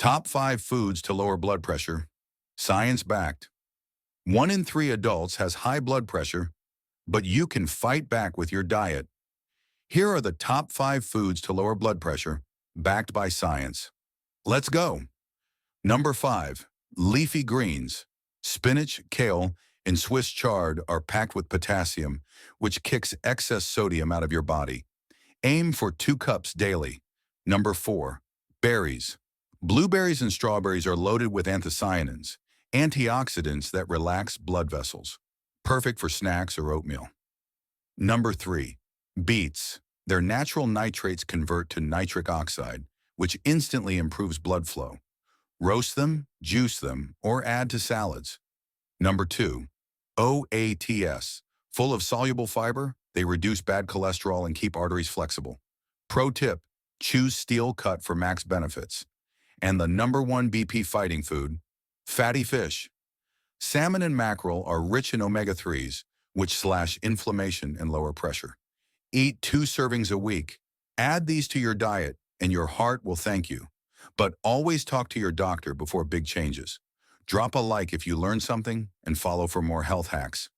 Top 5 foods to lower blood pressure. Science-backed. 1 in 3 adults has high blood pressure, but you can fight back with your diet. Here are the top 5 foods to lower blood pressure, backed by science. Let's go. Number 5. Leafy greens. Spinach, kale, and Swiss chard are packed with potassium, which kicks excess sodium out of your body. Aim for 2 cups daily. Number 4. Berries. Blueberries and strawberries are loaded with anthocyanins, antioxidants that relax blood vessels. Perfect for snacks or oatmeal. Number 3. Beets. Their natural nitrates convert to nitric oxide, which instantly improves blood flow. Roast them, juice them, or add to salads. Number 2. Oats. Full of soluble fiber, they reduce bad cholesterol and keep arteries flexible. Pro tip, choose steel cut for max benefits. And the number 1 BP fighting food, fatty fish. Salmon and mackerel are rich in omega-3s, which slash inflammation and lower pressure. Eat 2 servings a week. Add these to your diet, and your heart will thank you. But always talk to your doctor before big changes. Drop a like if you learned something, and follow for more health hacks.